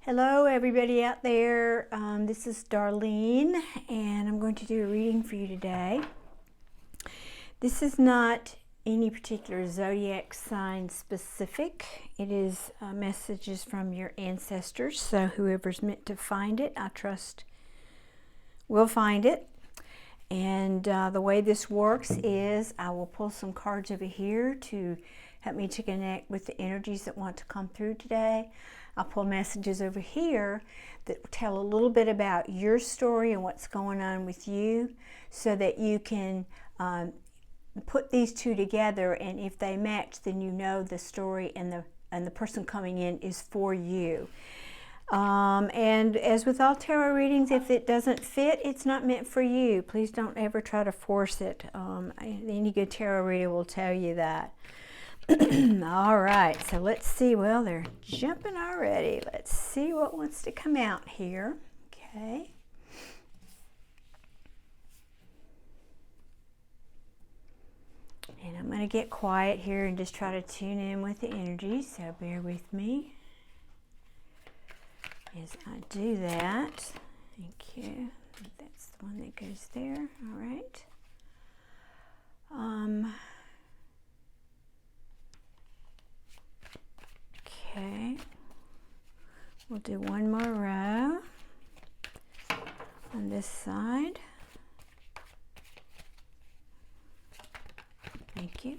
Hello everybody out there, this is Darlene and I'm going to do a reading for you today. This is not any particular zodiac sign specific. It is messages from your ancestors, so whoever's meant to find it, I trust will find it. And the way this works is I will pull some cards over here to help me to connect with the energies that want to come through today. I'll pull messages over here that tell a little bit about your story and what's going on with you, so that you can put these two together, and if they match, then you know the story and the person coming in is for you. And as with all tarot readings, if it doesn't fit, it's not meant for you. Please don't ever try to force it. Any good tarot reader will tell you that. All right, so let's see. Well, they're jumping already. Let's see what wants to come out here. Okay. And I'm going to get quiet here and just try to tune in with the energy, so bear with me as I do that. Thank you. That's the one that goes there. All right. Okay, we'll do one more row on this side. Thank you.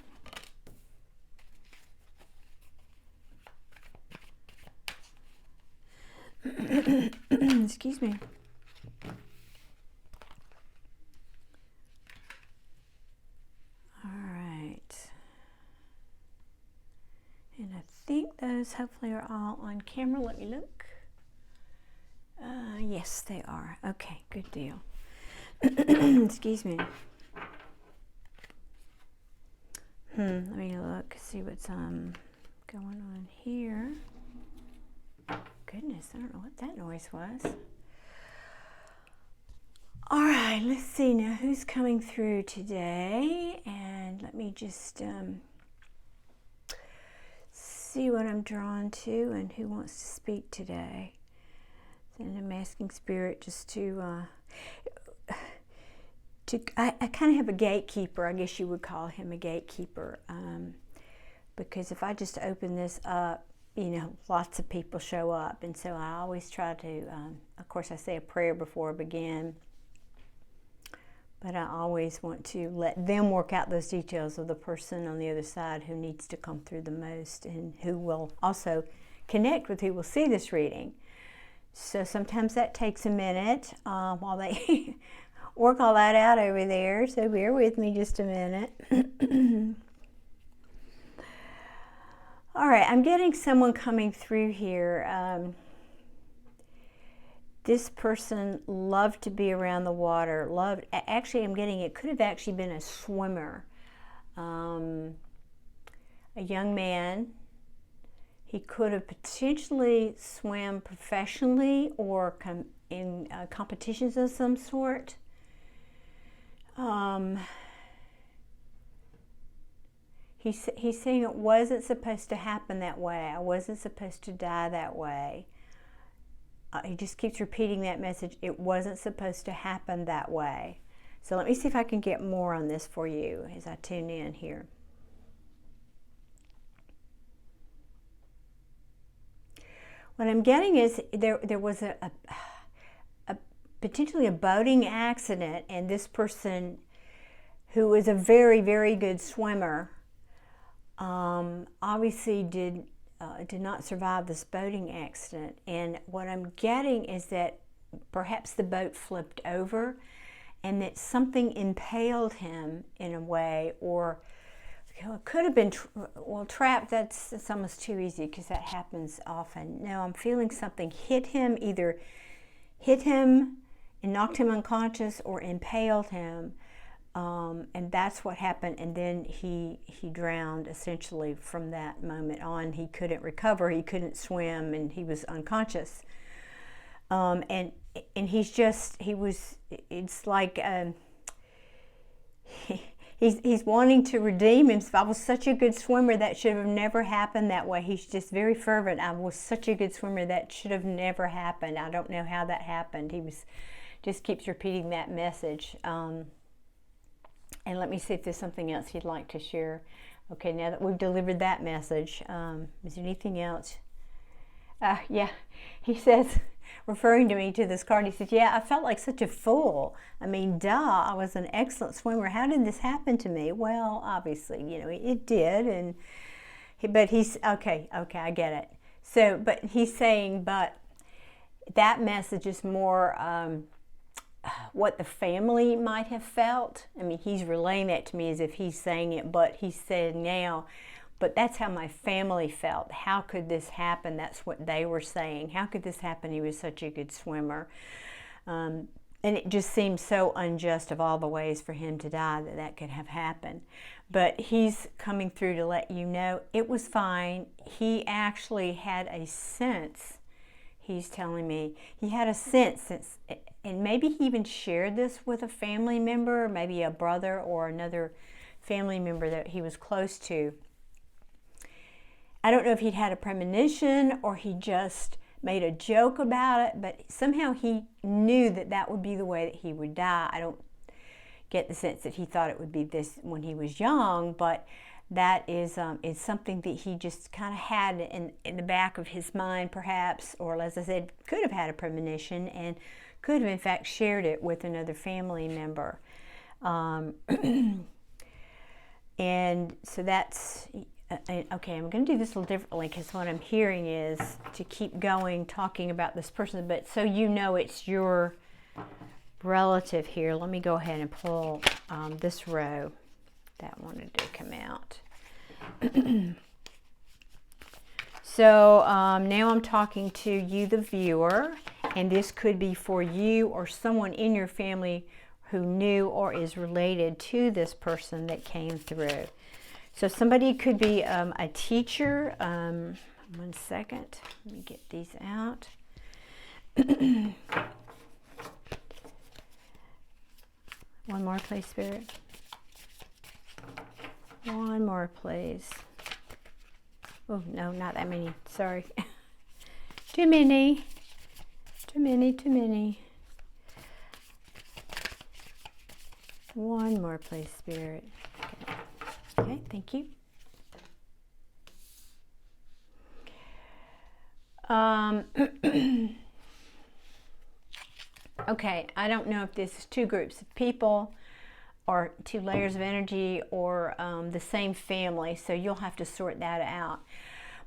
Excuse me. All right. And I think those hopefully are all on camera. Let me look. Yes, they are. Okay, good deal. Excuse me. Let me look, see what's going on here. Goodness, I don't know what that noise was. All right, let's see now who's coming through today, and let me just see what I'm drawn to and who wants to speak today. And I'm asking Spirit just to I kind of have a gatekeeper. I guess you would call him a gatekeeper, because if I just open this up, you know, lots of people show up, and so I always try to, of course I say a prayer before I begin, but I always want to let them work out those details of the person on the other side who needs to come through the most, and who will also connect with who will see this reading. So sometimes that takes a minute while they work all that out over there, so bear with me just a minute. All right, I'm getting someone coming through here. This person loved to be around the water, actually I'm getting, it could have actually been a swimmer. A young man. He could have potentially swam professionally or in competitions of some sort. He's saying it wasn't supposed to happen that way. I wasn't supposed to die that way. He just keeps repeating that message. It wasn't supposed to happen that way. So let me see if I can get more on this for you as I tune in here. What I'm getting is there was a potentially a boating accident, and this person, who was a very, very good swimmer, obviously did not survive this boating accident. And what I'm getting is that perhaps the boat flipped over, and that something impaled him in a way, or it could have been, trapped. That's almost too easy, because that happens often. No, I'm feeling something hit him, either hit him and knocked him unconscious, or impaled him. And that's what happened, and then he drowned essentially from that moment on. He couldn't recover, he couldn't swim, and he was unconscious. And it's like he's wanting to redeem himself. I was such a good swimmer, that should have never happened that way. He's just very fervent. I was such a good swimmer, that should have never happened. I don't know how that happened. He just keeps repeating that message. And let me see if there's something else he'd like to share. Okay, now that we've delivered that message, is there anything else? Yeah, he says, referring to me to this card, he says, yeah, I felt like such a fool. I mean, duh, I was an excellent swimmer. How did this happen to me? Well, obviously, you know, it did. But he's, okay, I get it. So, but he's saying, but that message is more what the family might have felt. I mean, he's relaying that to me as if he's saying it, but he's saying now, but that's how my family felt. How could this happen? That's what they were saying. How could this happen? He was such a good swimmer. And it just seems so unjust of all the ways for him to die that could have happened. But he's coming through to let you know it was fine. He actually had a sense, he's telling me, he had a sense, and maybe he even shared this with a family member, maybe a brother or another family member that he was close to. I don't know if he'd had a premonition or he just made a joke about it, but somehow he knew that that would be the way that he would die. I don't get the sense that he thought it would be this when he was young, but that is something that he just kind of had in the back of his mind, perhaps, or as I said, could have had a premonition and could have in fact shared it with another family member. And so that's, okay, I'm going to do this a little differently because what I'm hearing is to keep going, talking about this person, but so you know it's your relative here. Let me go ahead and pull this row that wanted to come out. So now I'm talking to you, the viewer, and this could be for you or someone in your family who knew or is related to this person that came through. So somebody could be a teacher. 1 second, let me get these out. One more, please, Spirit. One more, please. Oh, no, not that many. Sorry. Too many. Too many. One more, please, Spirit. Okay, thank you. Okay, I don't know if this is two groups of people or two layers of energy or the same family, so you'll have to sort that out.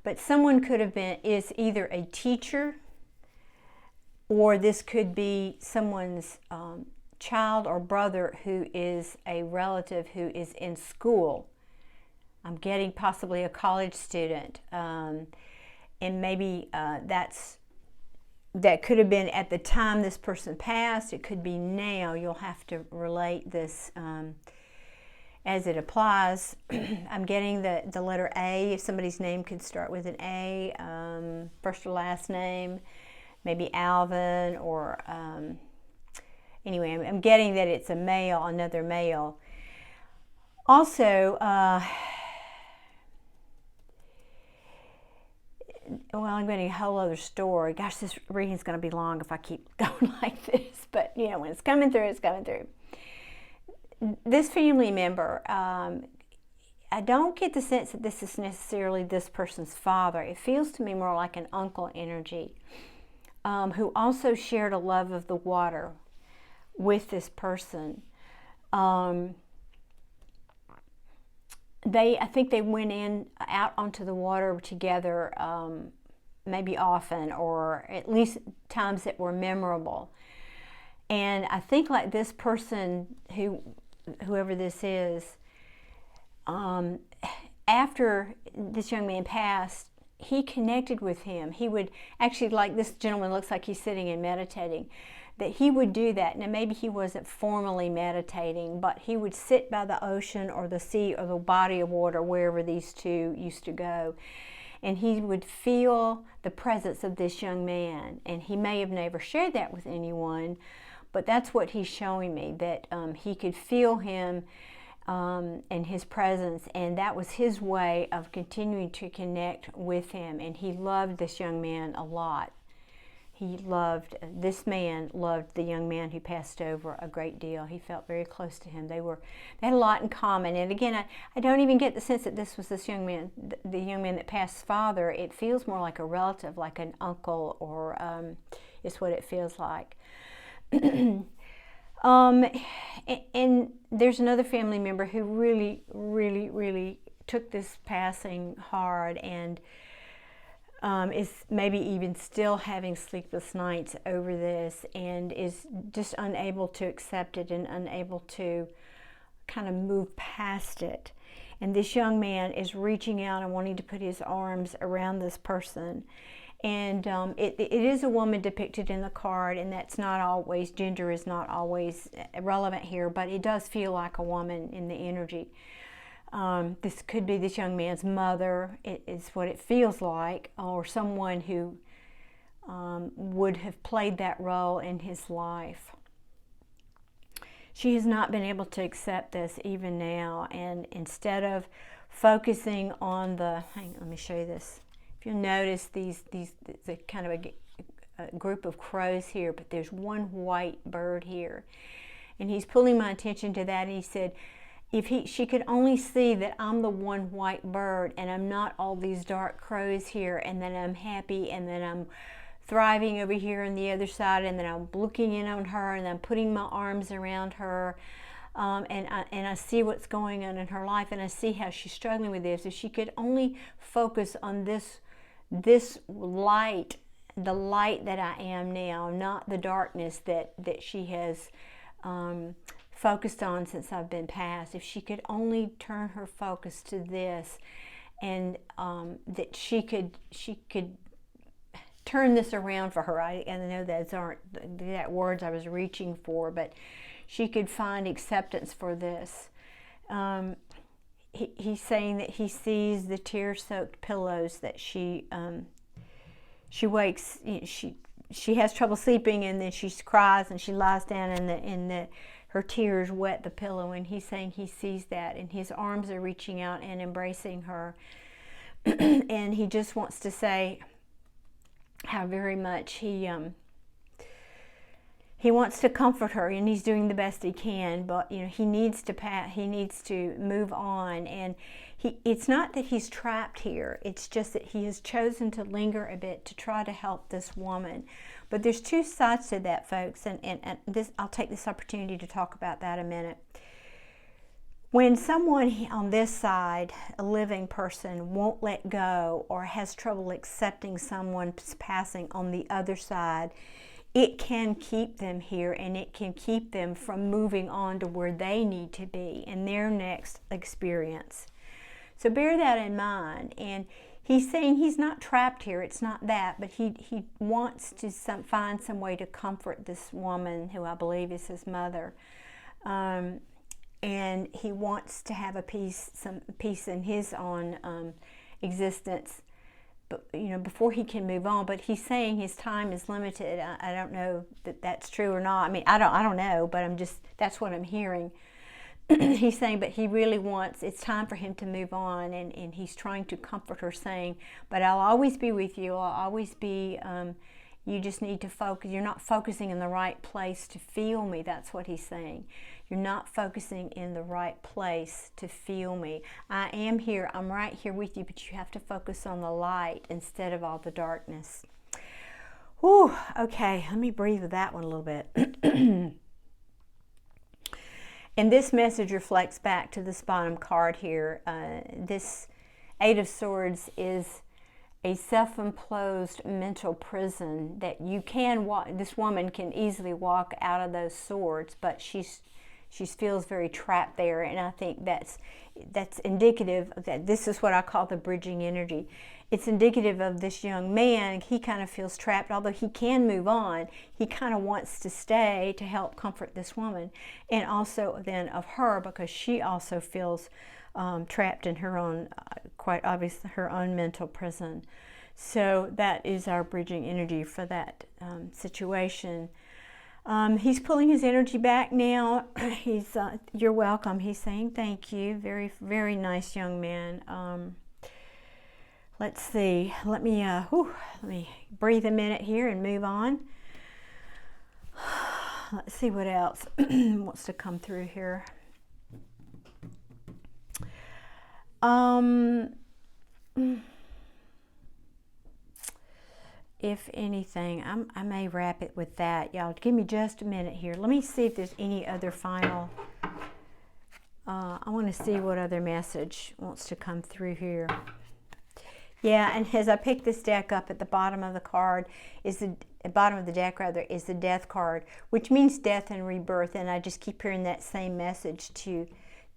But someone could have been, is either a teacher, or this could be someone's child or brother who is a relative who is in school. I'm getting possibly a college student, and maybe that could have been at the time this person passed. It could be now. You'll have to relate this as it applies. I'm getting the letter A. If somebody's name could start with an A, first or last name, maybe Alvin, or anyway, I'm getting that it's a male, another male. Also, well, I'm going to a whole other story. Gosh, this reading's going to be long if I keep going like this. But, you know, when it's coming through, it's coming through. This family member, I don't get the sense that this is necessarily this person's father. It feels to me more like an uncle energy, who also shared a love of the water with this person. I think they went out onto the water together, maybe often, or at least times that were memorable. And I think like this person, whoever this is, after this young man passed, he connected with him. He would actually, like this gentleman looks like he's sitting and meditating, that he would do that. Now maybe he wasn't formally meditating, but he would sit by the ocean or the sea or the body of water, wherever these two used to go, and he would feel the presence of this young man. And he may have never shared that with anyone, but that's what he's showing me, that he could feel him and his presence, and that was his way of continuing to connect with him. And he loved this young man a lot. This man loved the young man who passed over a great deal. He felt very close to him. They had a lot in common. And again, I don't even get the sense that this was this young man, the young man that passed father. It feels more like a relative, like an uncle, or is what it feels like. And there's another family member who really, really, really took this passing hard, and is maybe even still having sleepless nights over this, and is just unable to accept it and unable to kind of move past it. And this young man is reaching out and wanting to put his arms around this person. And it is a woman depicted in the card, and that's not always, gender is not always relevant here, but it does feel like a woman in the energy. This could be this young man's mother, is what it feels like, or someone who would have played that role in his life. She has not been able to accept this even now, and instead of focusing on let me show you this. If you'll notice, these it's a kind of a group of crows here, but there's one white bird here, and he's pulling my attention to that. And he said, she could only see that I'm the one white bird, and I'm not all these dark crows here, and that I'm happy, and that I'm thriving over here on the other side, and that I'm looking in on her, and I'm putting my arms around her, and I see what's going on in her life, and I see how she's struggling with this. If she could only focus on this light, the light that I am now, not the darkness that she has focused on since I've been passed. If she could only turn her focus to this, and that she could turn this around for her. I know those aren't the words I was reaching for, but she could find acceptance for this. He's saying that he sees the tear-soaked pillows that she wakes. She has trouble sleeping, and then she cries, and she lies down, and her tears wet the pillow, and he's saying he sees that, and his arms are reaching out and embracing her. And he just wants to say how very much he wants to comfort her, and he's doing the best he can, but he needs to move on. And it's not that he's trapped here, it's just that he has chosen to linger a bit to try to help this woman. But there's two sides to that, folks, and this, I'll take this opportunity to talk about that a minute. When someone on this side, a living person, won't let go or has trouble accepting someone's passing on the other side, it can keep them here, and it can keep them from moving on to where they need to be in their next experience. So bear that in mind. And he's saying he's not trapped here. It's not that, but he wants to find some way to comfort this woman, who I believe is his mother. And he wants to have some peace in his own existence, but before he can move on. But he's saying his time is limited. I don't know that that's true or not. I mean, I don't know, but that's what I'm hearing. He's saying, but he really wants, it's time for him to move on, and he's trying to comfort her, saying, but I'll always be with you. I'll always be, you just need to focus. You're not focusing in the right place to feel me. That's what he's saying. You're not focusing in the right place to feel me. I am here. I'm right here with you, but you have to focus on the light instead of all the darkness. Whew, okay, let me breathe with that one a little bit. And this message reflects back to this bottom card here. This Eight of Swords is a self-imposed mental prison that you can walk. This woman can easily walk out of those swords, but she feels very trapped there, and I think that's indicative of that. This is what I call the bridging energy. It's indicative of this young man. He kind of feels trapped, although he can move on. He kind of wants to stay to help comfort this woman, and also then of her, because she also feels trapped in her own, quite obviously, her own mental prison. So that is our bridging energy for that situation. He's pulling his energy back now. He's, you're welcome. He's saying thank you. Very, very nice young man. Let's see. Let me breathe a minute here and move on. Let's see what else wants to come through here. If anything, I may wrap it with that. Y'all, give me just a minute here. Let me see if there's any other final. I want to see what other message wants to come through here. Yeah, and as I pick this deck up, at the bottom of the card is bottom of the deck rather is the Death card, which means death and rebirth. And I just keep hearing that same message to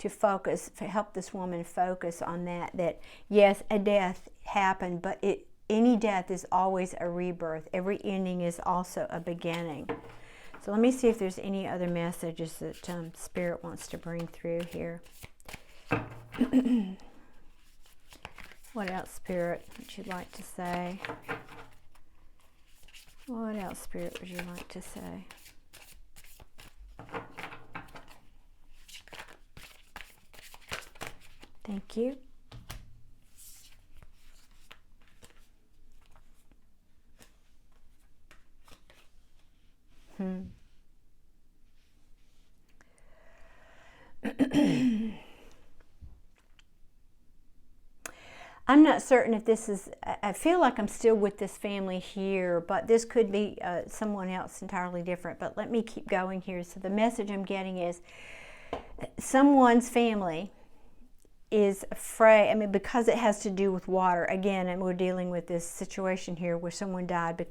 focus, to help this woman focus on that. That yes, a death happened, but any death is always a rebirth. Every ending is also a beginning. So let me see if there's any other messages that Spirit wants to bring through here. What else, Spirit, would you like to say? What else, Spirit, would you like to say? Thank you. I'm not certain if this is, I feel like I'm still with this family here, but this could be someone else entirely different. But let me keep going here. So the message I'm getting is someone's family is afraid, I mean, because it has to do with water. Again, and we're dealing with this situation here where someone died,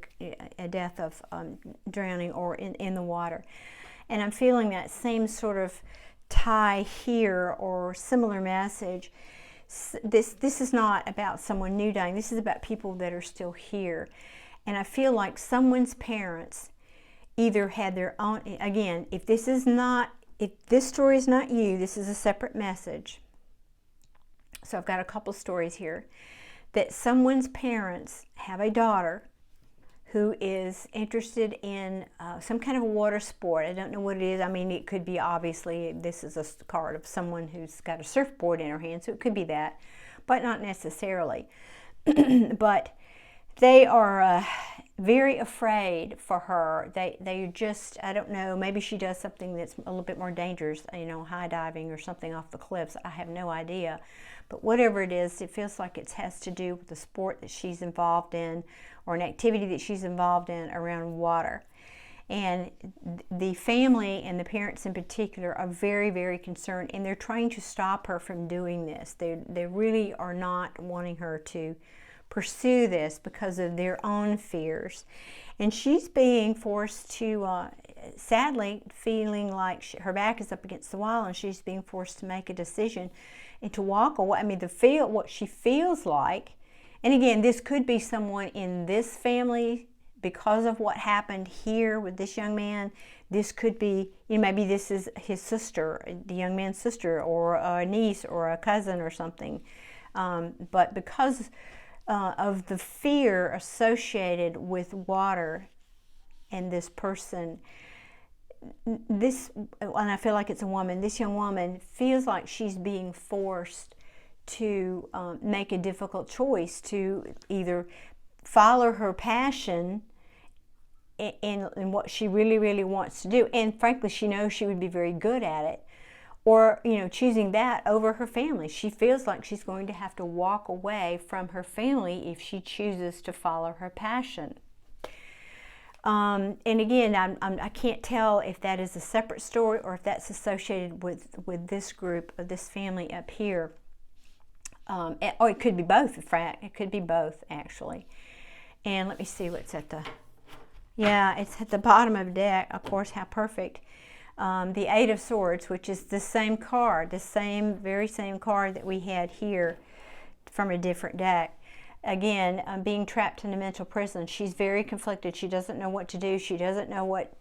a death of drowning or in the water. And I'm feeling that same sort of tie here or similar message. This is not about someone new dying. This is about people that are still here. And I feel like someone's parents either had their own, again, if this story is not you, this is a separate message. So I've got a couple stories here that someone's parents have a daughter who is interested in some kind of a water sport. I don't know what it is. I mean, it could be, obviously, this is a card of someone who's got a surfboard in her hand, so it could be that, but not necessarily. But they are very afraid for her. They just, I don't know, maybe she does something that's a little bit more dangerous, you know, high diving or something off the cliffs. I have no idea. But whatever it is, it feels like it has to do with the sport that she's involved in or an activity that she's involved in around water. And the family and the parents in particular are very, very concerned, and they're trying to stop her from doing this. They really are not wanting her to pursue this because of their own fears. And she's being forced to, sadly, feeling like her back is up against the wall, and she's being forced to make a decision and to walk away. I mean, what she feels like, and again, this could be someone in this family because of what happened here with this young man. This could be, you know, maybe this is his sister, the young man's sister, or a niece or a cousin or something. But because of the fear associated with water and this person, and I feel like it's a woman, this young woman feels like she's being forced to make a difficult choice, to either follow her passion in what she really, really wants to do. And frankly, she knows she would be very good at it. Or, you know, choosing that over her family. She feels like she's going to have to walk away from her family if she chooses to follow her passion. And again, I can't tell if that is a separate story or if that's associated with this group, of this family up here. Or it could be both, in fact. It could be both, actually. And let me see what's at the... Yeah, it's at the bottom of the deck. Of course, how perfect. The Eight of Swords, which is the same card, the very same card that we had here from a different deck. Again, being trapped in a mental prison. She's very conflicted. She doesn't know what to do. She doesn't know what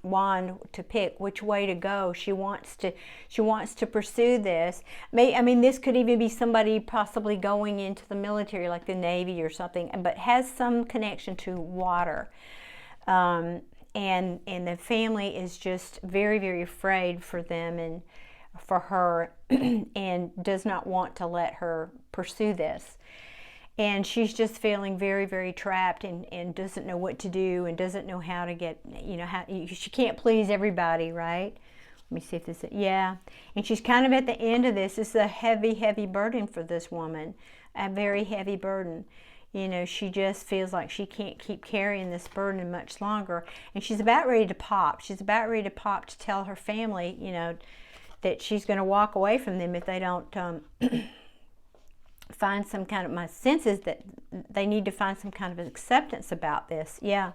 wand to pick, which way to go. She wants to pursue this. I mean, this could even be somebody possibly going into the military, like the Navy or something, but has some connection to water. And and the family is just very, very afraid for them and for her and does not want to let her pursue this. And she's just feeling very, very trapped and doesn't know what to do and doesn't know how to get, she can't please everybody, right? Let me see if this, yeah. And she's kind of at the end of this. This is a heavy, heavy burden for this woman, a very heavy burden. She just feels like she can't keep carrying this burden much longer. And she's about ready to pop. She's about ready to pop to tell her family, that she's going to walk away from them if they don't find some kind of, my sense is that they need to find some kind of acceptance about this. Yeah.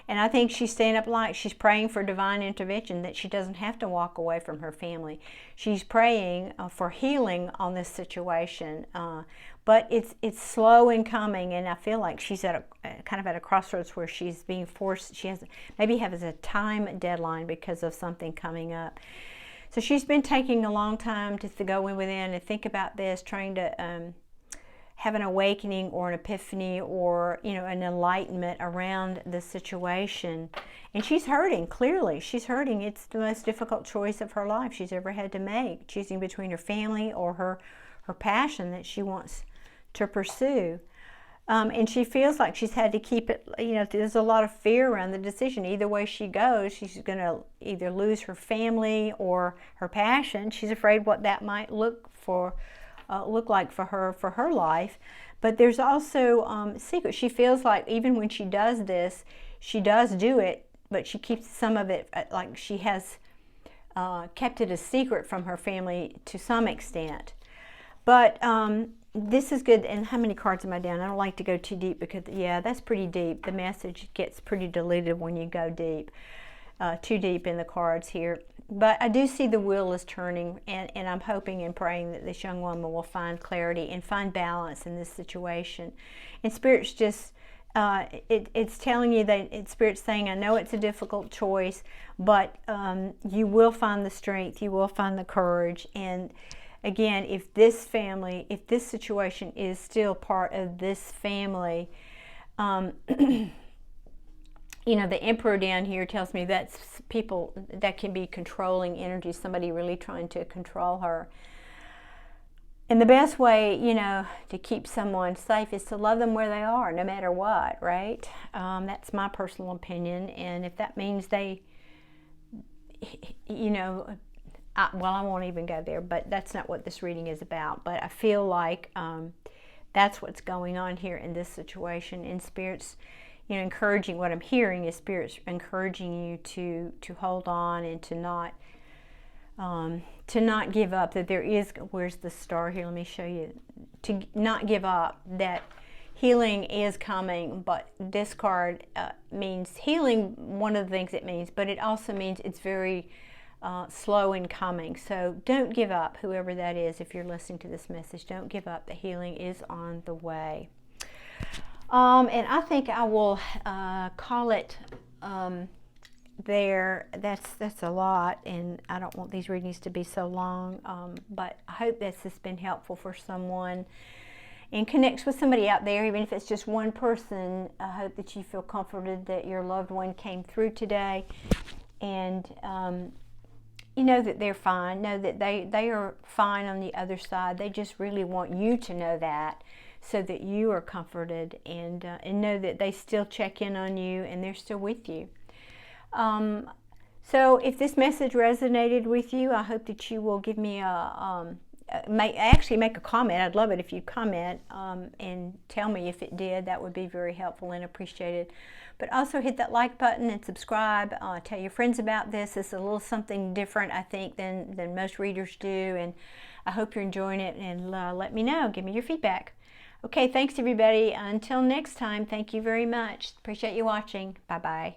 And I think she's staying up like she's praying for divine intervention, that she doesn't have to walk away from her family. She's praying for healing on this situation, but it's slow in coming, and I feel like she's at kind of at a crossroads where she's being forced. She maybe has a time deadline because of something coming up. So she's been taking a long time to go in within and think about this, trying to have an awakening or an epiphany or, an enlightenment around the situation. And she's hurting, clearly. She's hurting. It's the most difficult choice of her life she's ever had to make, choosing between her family or her passion that she wants to pursue. And she feels like she's had to keep it, there's a lot of fear around the decision. Either way she goes, she's going to either lose her family or her passion. She's afraid what that might look like for her life. But there's also secret. She feels like even when she does this, she does do it, but she keeps some of it, like she has kept it a secret from her family to some extent. But this is good. And how many cards am I down? I don't like to go too deep because, yeah, that's pretty deep. The message gets pretty diluted when you go deep, too deep in the cards here. But I do see the wheel is turning, and I'm hoping and praying that this young woman will find clarity and find balance in this situation. And Spirit's just, it's telling you that, Spirit's saying, I know it's a difficult choice, but you will find the strength, you will find the courage. And again, if this situation is still part of this family, the Emperor down here tells me that's people that can be controlling energy, somebody really trying to control her. And the best way, to keep someone safe is to love them where they are, no matter what, right? That's my personal opinion. And if that means they, I won't even go there, but that's not what this reading is about. But I feel like that's what's going on here in this situation. And Spirit's, encouraging, what I'm hearing is Spirit's encouraging you to hold on and to not give up, that there is, where's the star here? Let me show you. To not give up, that healing is coming, but this card means healing, one of the things it means, but it also means it's very slow in coming. So don't give up, whoever that is, if you're listening to this message. Don't give up. The healing is on the way. And I think I will call it there. That's a lot, and I don't want these readings to be so long, but I hope this has been helpful for someone and connects with somebody out there, even if it's just one person. I hope that you feel comforted that your loved one came through today, and you know that they're fine. Know that they are fine on the other side. They just really want you to know that, so that you are comforted, and know that they still check in on you and they're still with you. So if this message resonated with you, I hope that you will give me actually make a comment. I'd love it if you comment and tell me if it did. That would be very helpful and appreciated. But also hit that like button and subscribe. Tell your friends about this. It's a little something different, I think, than most readers do, and I hope you're enjoying it, and let me know. Give me your feedback. Okay, thanks everybody. Until next time, thank you very much. Appreciate you watching. Bye-bye.